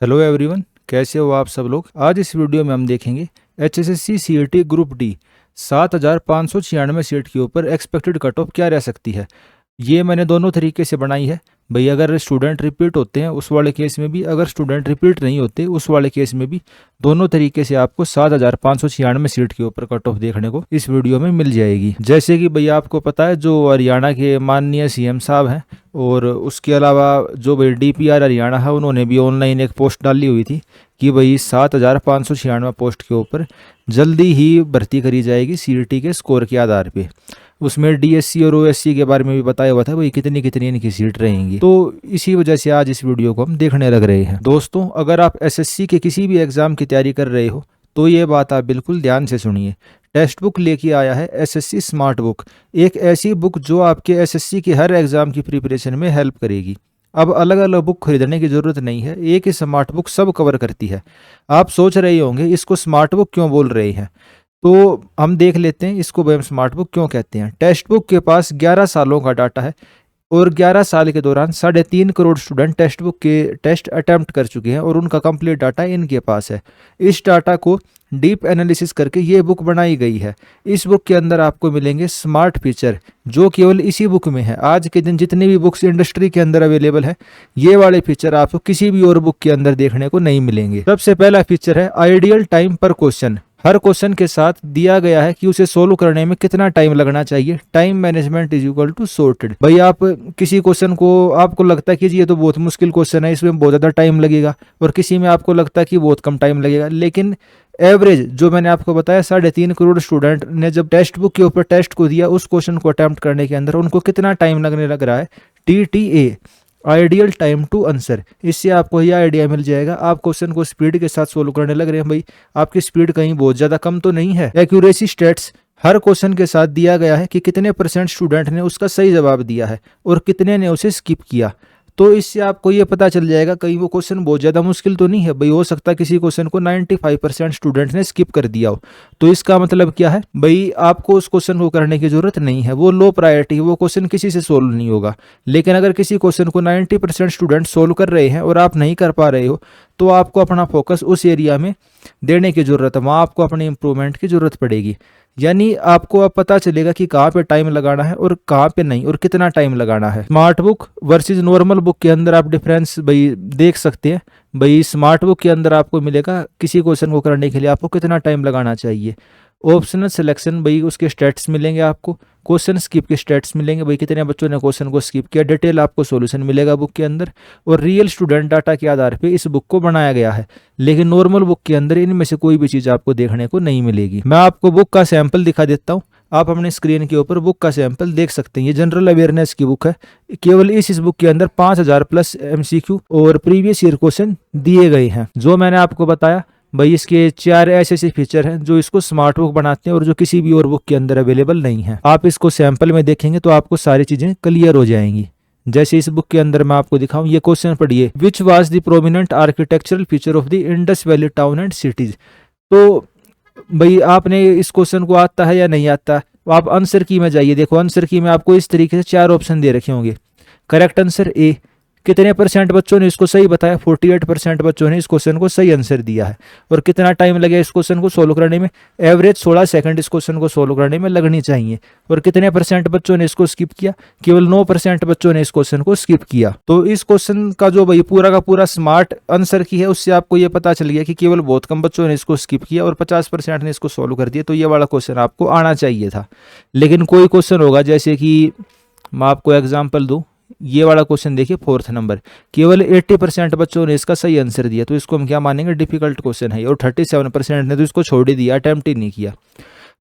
Hello everyone, कैसे हो आप सब लोग। आज इस वीडियो में हम देखेंगे HSSC CET group D 7596 seat के ऊपर एक्सपेक्टेड कट ऑफ क्या रह सकती है। ये मैंने दोनों तरीके से बनाई है भाई। अगर स्टूडेंट रिपीट होते हैं उस वाले केस में भी, अगर स्टूडेंट रिपीट नहीं होते उस वाले केस में भी, दोनों तरीके से आपको 7596 सीट के ऊपर कट ऑफ देखने को इस वीडियो में मिल जाएगी। जैसे कि भैया आपको पता है जो हरियाणा के माननीय सीएम साहब हैं, और उसके अलावा जो भाई डीपीआर हरियाणा है, उन्होंने भी ऑनलाइन एक पोस्ट डाली हुई थी कि भाई 7596 पोस्ट के ऊपर जल्दी ही भर्ती करी जाएगी सीईटी के स्कोर के आधार पे। उसमें डीएससी और ओएससी के बारे में भी बताया हुआ था भाई कितनी कितनी इनकी सीट रहेंगी। तो इसी वजह से आज इस वीडियो को हम देखने लग रहे हैं। दोस्तों, अगर आप एसएससी के किसी भी एग्जाम की तैयारी कर रहे हो तो ये बात आप बिल्कुल ध्यान से सुनिए। टेक्स्ट बुक लेके आया है एसएससी स्मार्ट बुक, एक ऐसी बुक जो आपके एसएससी के हर एग्जाम की प्रिपरेशन में हेल्प करेगी। अब अलग अलग बुक खरीदने की जरूरत नहीं है, एक ही स्मार्ट बुक सब कवर करती है। आप सोच रहे होंगे इसको स्मार्ट बुक क्यों बोल रहे हैं, तो हम देख लेते हैं इसको हम स्मार्ट बुक क्यों कहते हैं। टेक्स्ट बुक के पास 11 सालों का डाटा है और 11 साल के दौरान 3.5 करोड़ स्टूडेंट टेक्स्ट बुक के टेस्ट अटेम्प्ट कर चुके हैं और उनका कंप्लीट डाटा इनके पास है। इस डाटा को डीप एनालिसिस करके ये बुक बनाई गई है। इस बुक के अंदर आपको मिलेंगे स्मार्ट फीचर जो केवल इसी बुक में है। आज के दिन जितनी भी बुक्स इंडस्ट्री के अंदर अवेलेबल है, ये वाले फीचर आपको किसी भी और बुक के अंदर देखने को नहीं मिलेंगे। सबसे पहला फीचर है आइडियल टाइम पर क्वेश्चन। हर क्वेश्चन के साथ दिया गया है कि उसे सोल्व करने में कितना टाइम लगना चाहिए। Time management is equal to sorted. भाई आप किसी क्वेश्चन को आपको लगता है कि ये तो बहुत मुश्किल क्वेश्चन है, इसमें बहुत ज़्यादा टाइम लगेगा, और किसी में आपको लगता है कि बहुत कम टाइम लगेगा, लेकिन एवरेज जो मैंने आपको बताया 3.5 करोड़ स्टूडेंट ने जब टेक्स्ट बुक के ऊपर टेस्ट को दिया, उस क्वेश्चन को अटेम्प्ट करने के अंदर उनको कितना टाइम लगने लग रहा है, TTA ideal time to answer. इससे आपको यह आइडिया मिल जाएगा आप क्वेश्चन को स्पीड के साथ सोल्व करने लग रहे हैं, भाई आपकी स्पीड कहीं बहुत ज़्यादा कम तो नहीं है। एक्यूरेसी स्टेट्स, हर क्वेश्चन के साथ दिया गया है कि कितने % स्टूडेंट ने उसका सही जवाब दिया है और कितने ने उसे स्किप किया। तो इससे आपको ये पता चल जाएगा कहीं वो क्वेश्चन बहुत ज़्यादा मुश्किल तो नहीं है। भाई हो सकता है किसी क्वेश्चन को 95% स्टूडेंट ने स्किप कर दिया हो, तो इसका मतलब क्या है, भाई आपको उस क्वेश्चन को करने की जरूरत नहीं है, वो लो प्रायोरिटी है, वो क्वेश्चन किसी से सोल्व नहीं होगा। लेकिन अगर किसी क्वेश्चन को 90% स्टूडेंट सोल्व कर रहे हैं और आप नहीं कर पा रहे हो, तो आपको अपना फोकस उस एरिया में देने की ज़रूरत है, वहाँ आपको अपनी इंप्रूवमेंट की ज़रूरत पड़ेगी। यानी आपको अब पता चलेगा कि कहाँ पे टाइम लगाना है और कहाँ पे नहीं, और कितना टाइम लगाना है। Smart book versus normal book के अंदर आप डिफरेंस भाई देख सकते हैं। भाई स्मार्ट बुक के अंदर आपको मिलेगा किसी क्वेश्चन को करने के लिए आपको कितना टाइम लगाना चाहिए। ऑप्शनल सिलेक्शन, भाई उसके स्टेट्स मिलेंगे आपको। क्वेश्चन स्किप के स्टेट्स मिलेंगे, भाई कितने बच्चों ने क्वेश्चन को स्किप किया। डिटेल आपको सॉल्यूशन मिलेगा बुक के अंदर, और रियल स्टूडेंट डाटा के आधार पे इस बुक को बनाया गया है। लेकिन नॉर्मल बुक के अंदर इनमें से कोई भी चीज़ आपको देखने को नहीं मिलेगी। मैं आपको बुक का सैंपल दिखा देता हूँ, आप अपने स्क्रीन के ऊपर बुक का सैंपल देख सकते हैं। ये जनरल अवेयरनेस की बुक है। केवल इस बुक के अंदर 5000+ MCQ और प्रीवियस ईयर क्वेश्चन दिए गए हैं। जो मैंने आपको बताया भाई, इसके 4 ऐसे फीचर हैं जो इसको स्मार्ट बुक बनाते हैं और जो किसी भी और बुक के अंदर अवेलेबल नहीं है। आप इसको सैंपल में देखेंगे तो आपको सारी चीजें क्लियर हो जाएंगी। जैसे इस बुक के अंदर मैं आपको दिखाऊं, ये क्वेश्चन पढ़िए, which was the prominent architectural feature of the Indus valley town and cities. तो भाई आपने इस क्वेश्चन को आता है या नहीं आता, आप आंसर की में जाइए। देखो आंसर की में आपको इस तरीके से 4 ऑप्शन दे रखे होंगे। करेक्ट आंसर ए, कितने % बच्चों ने इसको सही बताया, 48% बच्चों ने इस क्वेश्चन को सही आंसर दिया है। और कितना टाइम लगे इस क्वेश्चन को सोल्व करने में, एवरेज 16 सेकंड इस क्वेश्चन को सोल्व करने में लगनी चाहिए। और कितने % बच्चों ने इसको स्किप किया, केवल 9% बच्चों ने इस क्वेश्चन को स्किप किया। तो इस क्वेश्चन का जो भाई पूरा का पूरा स्मार्ट आंसर की है, उससे आपको ये पता चल गया कि केवल बहुत कम बच्चों ने इसको स्किप किया और 50% ने इसको सोल्व कर दिया। तो ये वाला क्वेश्चन आपको आना चाहिए था। लेकिन कोई क्वेश्चन होगा, जैसे कि मैं आपको एग्जाम्पल दूँ, ये वाला क्वेश्चन देखिए 4th नंबर, केवल 80% बच्चों ने इसका सही आंसर दिया, तो इसको हम क्या मानेंगे, डिफिकल्ट क्वेश्चन है। और 37% ने तो इसको छोड़ ही दिया, अटेम्प्ट ही नहीं किया।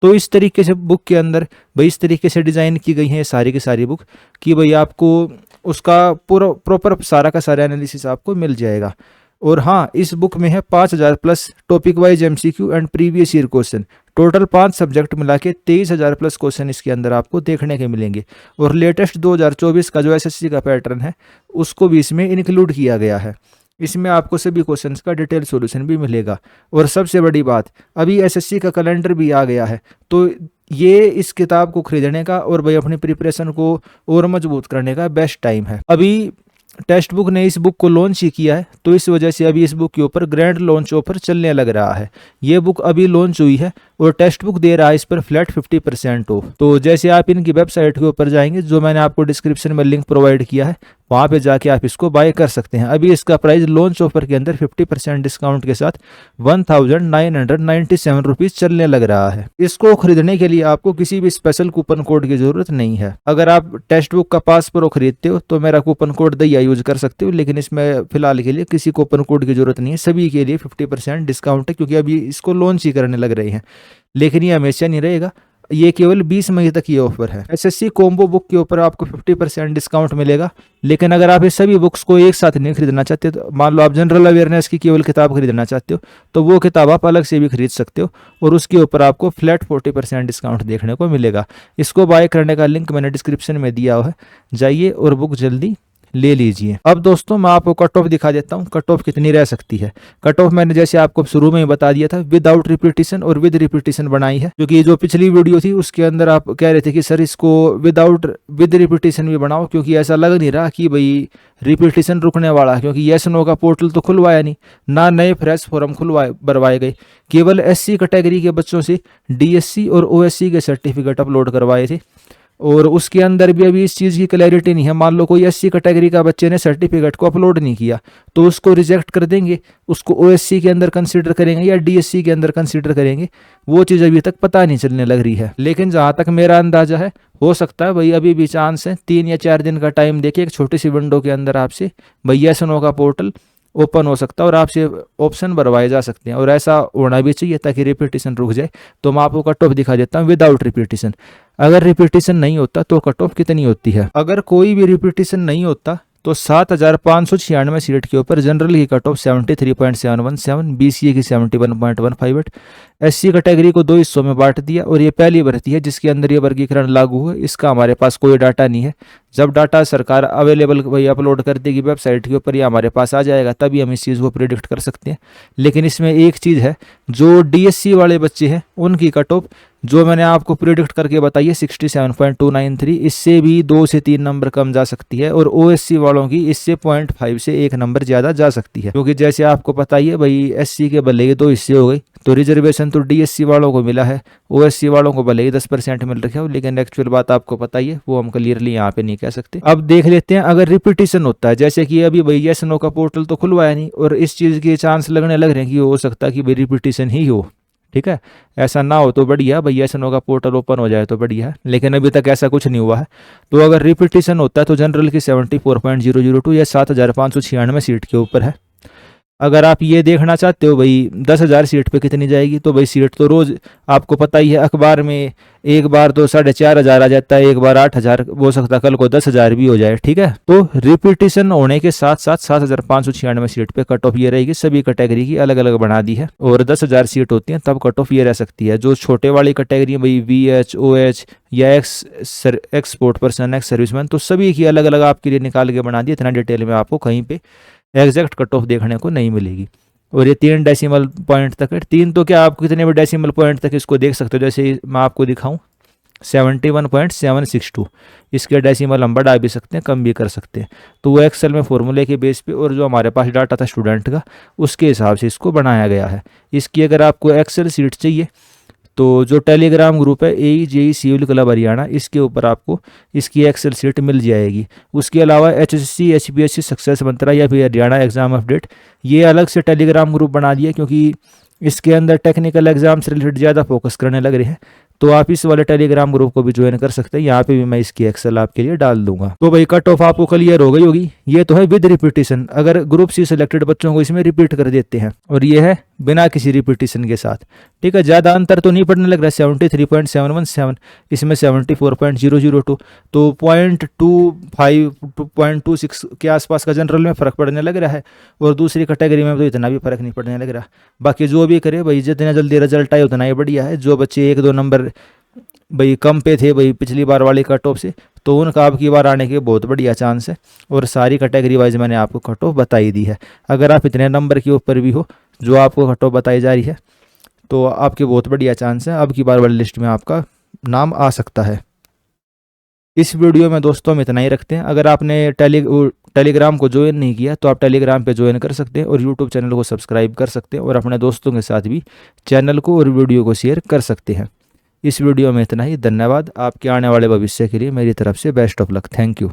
तो इस तरीके से बुक के अंदर भाई इस तरीके से डिज़ाइन की गई है सारी की सारी बुक, कि भाई आपको उसका पूरा प्रॉपर सारा का सारा एनालिसिस आपको मिल जाएगा। और हाँ, इस बुक में है 5000+ topic wise MCQ and previous year question. Total 5 subject मिला के 23,000+ क्वेश्चन इसके अंदर आपको देखने के मिलेंगे। और लेटेस्ट 2024 का जो SSC का पैटर्न है, उसको भी इसमें इंक्लूड किया गया है। इसमें आपको सभी क्वेश्चंस का डिटेल सॉल्यूशन भी मिलेगा। और सबसे बड़ी बात, अभी SSC का कैलेंडर भी आ गया है, तो ये इस किताब को खरीदने का और भाई अपनी प्रिपरेशन को और मजबूत करने का बेस्ट टाइम है। अभी टेक्स्ट बुक ने इस बुक को लॉन्च ही किया है, तो इस वजह से अभी इस बुक के ऊपर ग्रैंड लॉन्च ऑफर चलने लग रहा है। ये बुक अभी लॉन्च हुई है और टेक्स्ट बुक दे रहा है इस पर फ्लैट 50% ऑफ। तो जैसे आप इनकी वेबसाइट के ऊपर जाएंगे, जो मैंने आपको डिस्क्रिप्शन में लिंक प्रोवाइड किया है, वहाँ पे जाके आप इसको बाय कर सकते हैं। अभी इसका प्राइस लॉन्च ऑफर के अंदर 50% डिस्काउंट के साथ 1997 रुपीज चलने लग रहा है। इसको खरीदने के लिए आपको किसी भी स्पेशल कूपन कोड की जरूरत नहीं है। अगर आप टेक्स्ट बुक का पास प्रो खरीदते हो तो मेरा कूपन कोड दैया यूज कर सकते हो, लेकिन इसमें फिलहाल के लिए किसी कूपन कोड की जरूरत नहीं है। सभी के लिए 50% डिस्काउंट है, क्योंकि अभी इसको लॉन्च ही करने लग रहे हैं। लेकिन ये हमेशा नहीं रहेगा, ये केवल 20 मई तक ये ऑफर है। एसएससी कॉम्बो बुक के ऊपर आपको 50% डिस्काउंट मिलेगा। लेकिन अगर आप ये सभी बुक्स को एक साथ नहीं खरीदना चाहते, तो मान लो आप जनरल अवेयरनेस की केवल किताब खरीदना चाहते हो, तो वो किताब आप अलग से भी खरीद सकते हो और उसके ऊपर आपको फ्लैट 40% डिस्काउंट देखने को मिलेगा। इसको बाय करने का लिंक मैंने डिस्क्रिप्शन में दिया हुआ है, जाइए और बुक जल्दी ले लीजिए। अब दोस्तों मैं आपको कट ऑफ दिखा देता हूँ, कट ऑफ कितनी रह सकती है। कट ऑफ मैंने जैसे आपको शुरू में ही बता दिया था, विदाउट रिपीटिशन और विद रिपीटिशन बनाई है, क्योंकि जो पिछली वीडियो थी उसके अंदर आप कह रहे थे कि सर इसको विद रिपीटिशन भी बनाओ, क्योंकि ऐसा लग नहीं रहा कि भाई रिपीटिशन रुकने वाला है, क्योंकि यस नो का पोर्टल तो खुलवाया नहीं, ना नए फ्रेश फॉर्म भरवाए गए। केवल एससी कैटेगरी के बच्चों से डीएससी और ओएससी के सर्टिफिकेट अपलोड करवाए थे, और उसके अंदर भी अभी इस चीज़ की क्लैरिटी नहीं है। मान लो कोई एससी कैटेगरी का बच्चे ने सर्टिफिकेट को अपलोड नहीं किया, तो उसको रिजेक्ट कर देंगे, उसको ओएससी के अंदर कंसीडर करेंगे या डीएससी के अंदर कंसीडर करेंगे, वो चीज़ अभी तक पता नहीं चलने लग रही है। लेकिन जहाँ तक मेरा अंदाजा है, हो सकता है भाई अभी भी चांस है, 3 या 4 दिन का टाइम देके एक छोटी सी विंडो के अंदर आपसे भैया सनो का पोर्टल ओपन हो सकता है और आपसे ऑप्शन भरवाए जा सकते हैं, और ऐसा होना भी चाहिए ताकि रिपीटिशन रुक जाए। तो मैं आपको कट ऑफ दिखा देता हूँ विदाउट रिपीटिशन। अगर रिपीटिशन नहीं होता तो कट ऑफ कितनी होती है। अगर कोई भी रिपीटिशन नहीं होता तो 7596 सीट के ऊपर जनरल की कट ऑफ 73.717, बीसीए की 71.158। एससी कैटेगरी को 2 हिस्सों में बांट दिया और ये पहली भर्ती है जिसके अंदर ये वर्गीकरण लागू है। इसका हमारे पास कोई डाटा नहीं है। जब डाटा सरकार अवेलेबल वही अपलोड कर देगी वेबसाइट के ऊपर, या हमारे पास आ जाएगा, तभी हम इस चीज़ को प्रिडिक्ट कर सकते हैं। लेकिन इसमें एक चीज़ है, जो डीएससी वाले बच्चे हैं उनकी कट ऑफ जो मैंने आपको प्रिडिक्ट करके बताई है 67.293, इससे भी 2 से 3 नंबर कम जा सकती है, और ओएससी वालों की इससे 0.5 से 1 नंबर ज़्यादा जा सकती है। क्योंकि जैसे आपको पता ही है भाई, एससी के भले ही 2 हिस्से हो गई, तो रिजर्वेशन तो डीएससी वालों को मिला है, ओएससी वालों को भले ही 10% मिल रखा हो, लेकिन एक्चुअल बात आपको पता ही है, वो हम क्लियरली यहाँ पे नहीं कह सकते। अब देख लेते हैं, अगर रिपीटिशन होता है, जैसे कि अभी भाई यस नो का पोर्टल तो खुलवाया नहीं, और इस चीज़ के चांस लगने लग रहे हैं कि हो सकता है कि भाई रिपीटिशन ही हो। ठीक है, ऐसा ना हो तो बढ़िया, भैया एसएनओ का पोर्टल ओपन हो जाए तो बढ़िया है, लेकिन अभी तक ऐसा कुछ नहीं हुआ है। तो अगर रिपीटिशन होता है तो जनरल की 74.002 या 7596 सीट के ऊपर है। अगर आप ये देखना चाहते हो भाई 10,000 सीट पे कितनी जाएगी, तो भाई सीट तो रोज आपको पता ही है, अखबार में एक बार तो 4,500 आ जाता है, एक बार 8,000, हो सकता है कल को 10,000 भी हो जाए। ठीक है, तो रिपीटिशन होने के साथ साथ 7,596 सीट पे कट ऑफ ये रहेगी। सभी कैटेगरी की अलग अलग बना दी है, और 10,000 सीट होती है तब कट ऑफ ये रह सकती है। जो छोटे वाली कैटेगरी भाई VH OH या x sport person, ex serviceman, तो सभी की अलग अलग आपके लिए निकाल के बना दी। इतना डिटेल में आपको कहीं पे एग्जैक्ट कट ऑफ देखने को नहीं मिलेगी। और ये 3 डेसिमल पॉइंट तक है, 3 तो क्या, आप कितने भी डेसिमल पॉइंट तक इसको देख सकते हो। जैसे मैं आपको दिखाऊं 71.762, इसके डेसिमल हम बढ़ा भी सकते हैं, कम भी कर सकते हैं। तो वो एक्सेल में फॉर्मूले के बेस पे और जो हमारे पास डाटा था स्टूडेंट का, उसके हिसाब से इसको बनाया गया है। इसकी अगर आपको एक्सेल सीट चाहिए तो जो टेलीग्राम ग्रुप है AEJE सिविल क्लब हरियाणा, इसके ऊपर आपको इसकी एक्सेल सीट मिल जाएगी। उसके अलावा HSC HPSC सक्सेस मंत्रा या फिर हरियाणा एग्जाम अपडेट, ये अलग से टेलीग्राम ग्रुप बना दिया, क्योंकि इसके अंदर टेक्निकल एग्जाम से रिलेटेड ज़्यादा फोकस करने लग रहे हैं। तो आप इस वाले टेलीग्राम ग्रुप को भी ज्वाइन कर सकते हैं, यहाँ पे भी मैं इसकी एक्सेल आपके लिए डाल दूंगा। तो भाई कट ऑफ आपको क्लियर हो गई होगी। ये तो है विद रिपीटिशन, अगर ग्रुप C सिलेक्टेड बच्चों को इसमें रिपीट कर देते हैं, और ये है बिना किसी रिपीटिशन के साथ। ठीक है, ज़्यादा अंतर तो नहीं पड़ने लग रहा है, 73.717, इसमें 74.002, तो 0.25 0.26 के आसपास का जनरल में फ़र्क पड़ने लग रहा है, और दूसरी कैटेगरी में तो इतना भी फ़र्क नहीं पड़ने लग रहा। बाकी जो भी करे भाई, जितना जल्दी रिजल्ट आए उतना ही बढ़िया है। जो बच्चे 1-2 नंबर भाई कम पे थे भाई पिछली बार वाली कट ऑफ से, तो उनका अब की बार आने के बहुत बढ़िया चांस है। और सारी कैटेगरी वाइज मैंने आपको कट ऑफ बताई दी है। अगर आप इतने नंबर के ऊपर भी हो जो आपको कट ऑफ बताई जा रही है, तो आपके बहुत बढ़िया चांस है अब की बार वाली लिस्ट में आपका नाम आ सकता है। इस वीडियो में दोस्तों हम इतना ही रखते हैं। अगर आपने टेलीग्राम को ज्वाइन नहीं किया तो आप टेलीग्राम पे ज्वाइन कर सकते हैं और यूट्यूब चैनल को सब्सक्राइब कर सकते हैं और अपने दोस्तों के साथ भी चैनल को और वीडियो को शेयर कर सकते हैं। इस वीडियो में इतना ही। धन्यवाद। आपके आने वाले भविष्य के लिए मेरी तरफ से best of luck. Thank you.